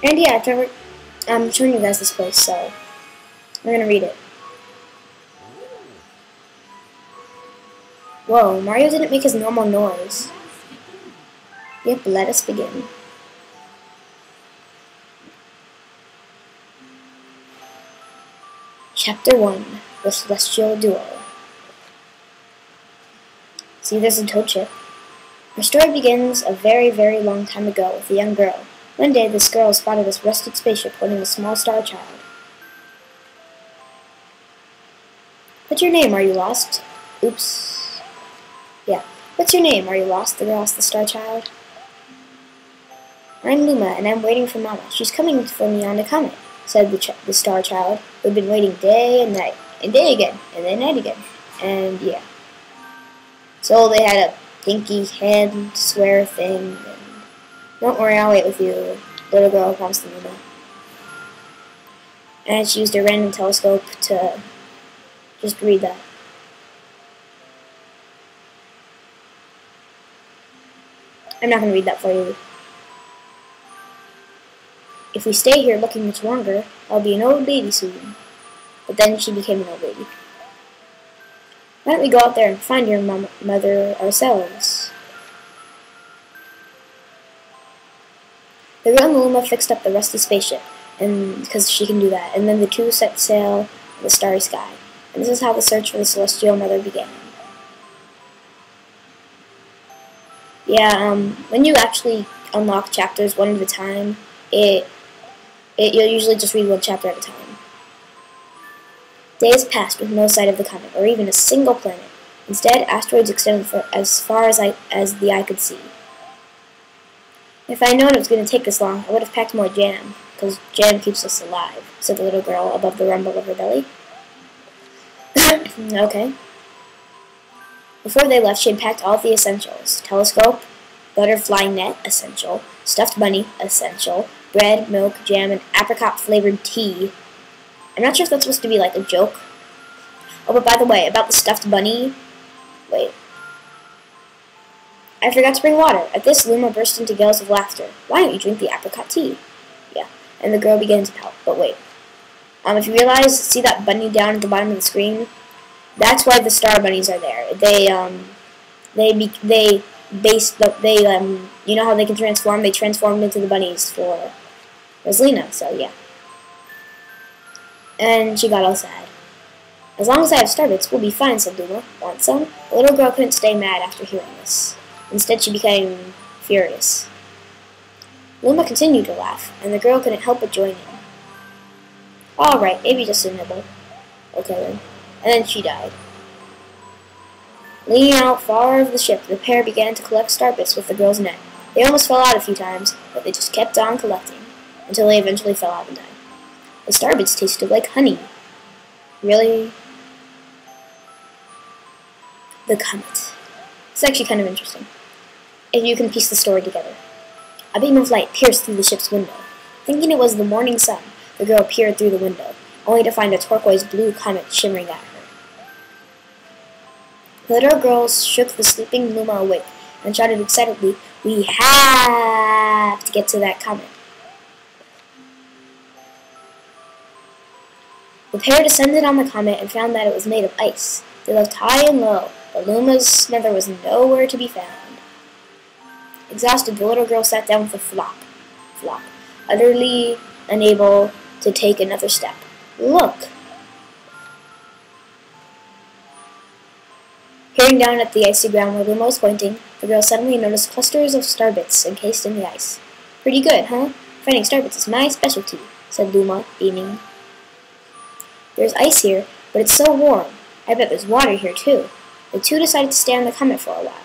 And yeah, I'm showing you guys this place, so we're gonna read it. Whoa, Mario didn't make his normal noise. Yep, let us begin. Chapter 1, The Celestial Duo. See, there's a toad chip. Our story begins a very, very long time ago with a young girl. One day, this girl spotted this rusted spaceship holding a small star child. What's your name? Are you lost? Oops. Yeah. What's your name? Are you lost? The girl asked the star child. I'm Luma, and I'm waiting for Mama. She's coming for me on the comet, said the star child, who had been waiting day and night, and day again, and then night again, and yeah. So they had a pinky hand swear thing, and don't worry, I'll wait with you, little girl promised Luma. And she used her random telescope to just read that. I'm not going to read that for you. If we stay here looking much longer, I'll be an old baby soon. But then she became an old baby. Why don't we go out there and find your mother ourselves? The girl and Luma fixed up the rusty spaceship, and because she can do that, and then the two set sail in the starry sky. And this is how the search for the celestial mother began. Yeah, when you actually unlock chapters one at a time, you'll usually just read one chapter at a time. Days passed with no sight of the comet, or even a single planet. Instead, asteroids extended for as far as the eye could see. If I had known it was going to take this long, I would have packed more jam, because jam keeps us alive, said the little girl above the rumble of her belly. Okay. Before they left, she had packed all of the essentials. Telescope, butterfly net, essential, stuffed bunny, essential, bread, milk, jam, and apricot-flavored tea. I'm not sure if that's supposed to be like a joke. Oh, but by the way, about the stuffed bunny... Wait. I forgot to bring water. At this, Luma burst into gales of laughter. Why don't you drink the apricot tea? Yeah, and the girl began to pout. But wait. If you realize, see that bunny down at the bottom of the screen? That's why the star bunnies are there. You know how they can transform? They transformed into the bunnies for Rosalina, so yeah. And she got all sad. As long as I have Starbits, we'll be fine, said Luma. Want some? The little girl couldn't stay mad after hearing this. Instead, she became furious. Luma continued to laugh, and the girl couldn't help but join in. Alright, maybe just a nibble. Okay then. And then she died. Leaning out far of the ship, the pair began to collect Starbits with the girl's net. They almost fell out a few times, but they just kept on collecting, until they eventually fell out and died. The Starbits tasted like honey. Really? The comet. It's actually kind of interesting, if you can piece the story together. A beam of light pierced through the ship's window. Thinking it was the morning sun, the girl peered through the window, only to find a turquoise-blue comet shimmering at her. The little girl shook the sleeping Luma awake and shouted excitedly, "We have to get to that comet." The pair descended on the comet and found that it was made of ice. They looked high and low, but Luma's nether was nowhere to be found. Exhausted, the little girl sat down with a flop, utterly unable to take another step. Look! Peering down at the icy ground where Luma was pointing, the girl suddenly noticed clusters of starbits encased in the ice. Pretty good, huh? Finding starbits is my specialty, said Luma, beaming. There's ice here, but it's so warm. I bet there's water here, too. The two decided to stay on the comet for a while.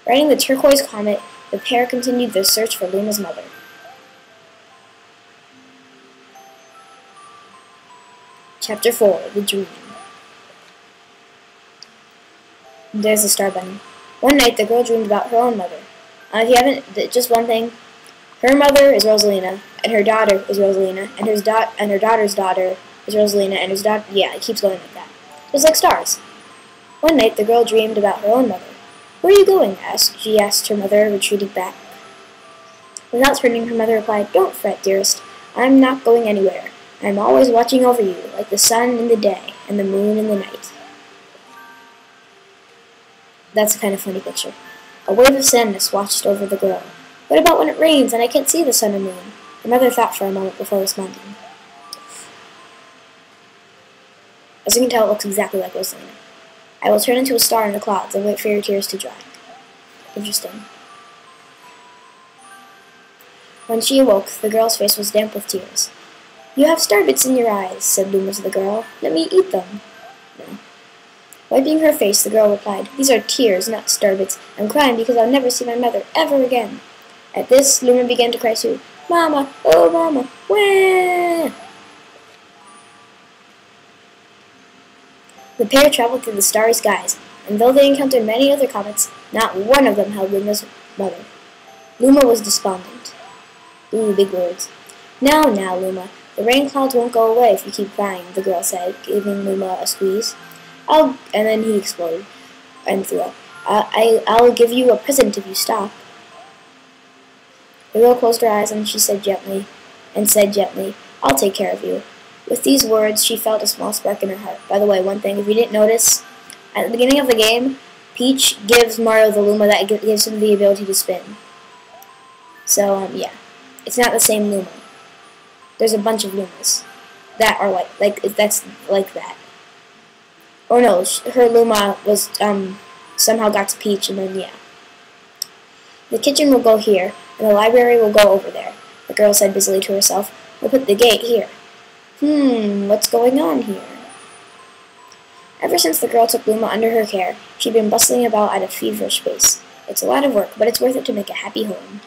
Riding the turquoise comet, the pair continued their search for Luma's mother. Chapter 4, The Dream. There's the star bunny. One night, the girl dreamed about her own mother. If you haven't, just one thing. Her mother is Rosalina, and her daughter is Rosalina, and her daughter's daughter is Rosalina, and his daughter... Yeah, it keeps going like that. Just like stars. One night, the girl dreamed about her own mother. Where are you going? She asked her mother, retreating back. Without turning, her mother replied, "Don't fret, dearest. I'm not going anywhere. I'm always watching over you, like the sun in the day and the moon in the night." That's a kind of funny picture. A wave of sadness washed over the girl. "What about when it rains and I can't see the sun or moon?" Her mother thought for a moment before responding. As you can tell, it looks exactly like Rosalina. "I will turn into a star in the clouds and wait for your tears to dry." Interesting. When she awoke, the girl's face was damp with tears. "You have starbits in your eyes," said Luma to the girl. "Let me eat them." No. Wiping her face, the girl replied, "These are tears, not starbits. I'm crying because I'll never see my mother ever again." At this, Luma began to cry too. "Mama, oh mama, wah!" The pair traveled through the starry skies, and though they encountered many other comets, not one of them held Luma's mother. Luma was despondent. Ooh, big words. Now, Luma, the rain clouds won't go away if you keep crying," the girl said, giving Luma a squeeze. And then he exploded and threw up. I'll give you a present if you stop." The girl closed her eyes and said gently, "I'll take care of you." With these words, she felt a small spark in her heart. By the way, one thing, if you didn't notice, at the beginning of the game, Peach gives Mario the Luma that gives him the ability to spin. So, yeah. It's not the same Luma. There's a bunch of Lumas that are that's like that. Or no, her Luma was, somehow got to Peach, and then, yeah. "The kitchen will go here, and the library will go over there," the girl said busily to herself. "We'll put the gate here. What's going on here?" Ever since the girl took Luma under her care, she'd been bustling about at a feverish pace. It's a lot of work, but it's worth it to make a happy home.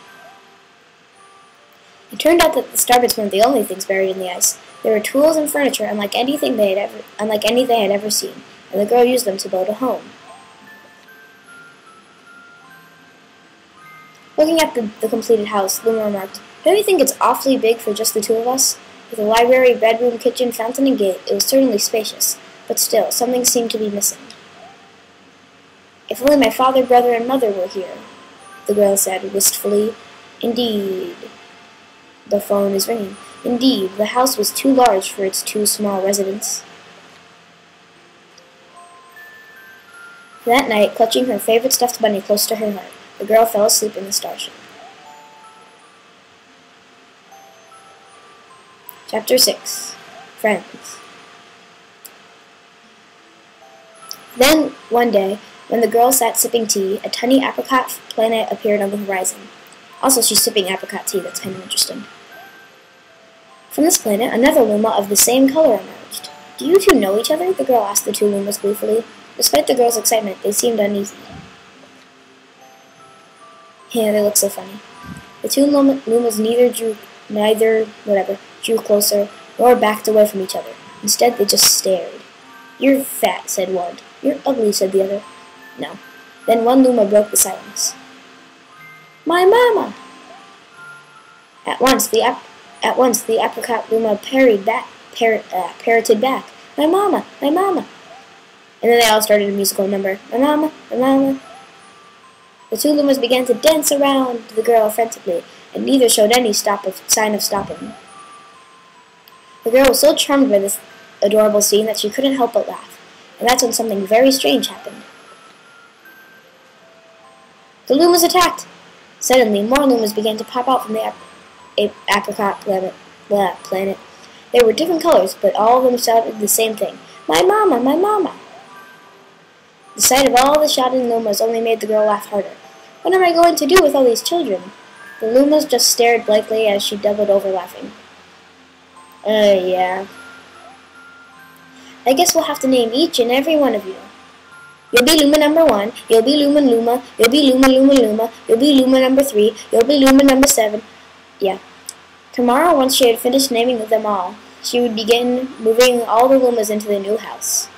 It turned out that the starbits weren't the only things buried in the ice. There were tools and furniture unlike anything they had ever seen, and the girl used them to build a home. Looking at the completed house, Luma remarked, "Don't you think it's awfully big for just the two of us? With a library, bedroom, kitchen, fountain, and gate, it was certainly spacious, but still, something seemed to be missing." "If only my father, brother, and mother were here," the girl said wistfully. "Indeed." The phone is ringing. Indeed, the house was too large for its two small residents. That night, clutching her favorite stuffed bunny close to her heart, the girl fell asleep in the starship. Chapter 6. Friends. Then, one day, when the girl sat sipping tea, a tiny apricot planet appeared on the horizon. Also, she's sipping apricot tea, that's kind of interesting. From this planet, another Luma of the same color emerged. "Do you two know each other?" the girl asked the two Lumas gleefully. Despite the girl's excitement, they seemed uneasy. Yeah, they look so funny. The two Lumas neither drew closer nor backed away from each other. Instead, they just stared. "You're fat," said one. "You're ugly," said the other. No. Then one Luma broke the silence. "My mama!" At once, the apricot Luma parroted back, "My mama! My mama!" And then they all started a musical number. "My mama! My mama!" The two Lumas began to dance around the girl frantically, and neither showed any sign of stopping. The girl was so charmed by this adorable scene that she couldn't help but laugh, and that's when something very strange happened. The Lumas attacked! Suddenly, more Lumas began to pop out from the apricot planet. They were different colors, but all of them shouted the same thing. "My mama! My mama!" The sight of all the shouting Lumas only made the girl laugh harder. "What am I going to do with all these children?" The Lumas just stared blankly as she doubled over laughing. Yeah. "I guess we'll have to name each and every one of you. You'll be Luma number 1, you'll be Luma, you'll be Luma, you'll be Luma number 3, you'll be Luma number 7. Yeah. Tomorrow, once she had finished naming them all, she would begin moving all the Lumas into the new house.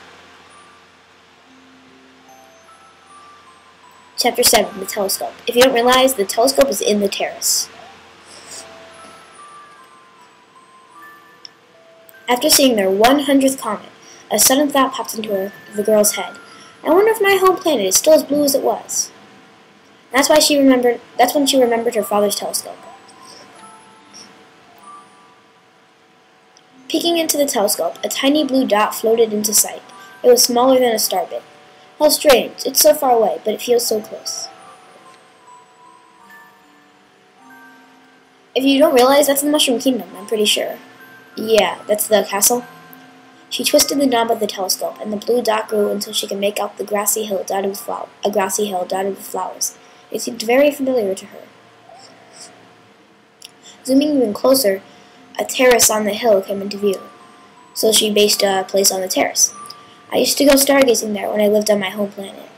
Chapter 7, The Telescope. If you don't realize, the telescope is in the terrace. After seeing their 100th comet, a sudden thought popped into the girl's head. I wonder if my home planet is still as blue as it was. That's when she remembered her father's telescope. Peeking into the telescope, a tiny blue dot floated into sight. It was smaller than a starbit. How strange. It's so far away, but it feels so close. If you don't realize, that's the Mushroom Kingdom, I'm pretty sure. Yeah, that's the castle. She twisted the knob of the telescope, and the blue dot grew until she could make out the grassy hill dotted with flowers. It seemed very familiar to her. Zooming even closer, a terrace on the hill came into view, so she based a place on the terrace. I used to go stargazing there when I lived on my home planet.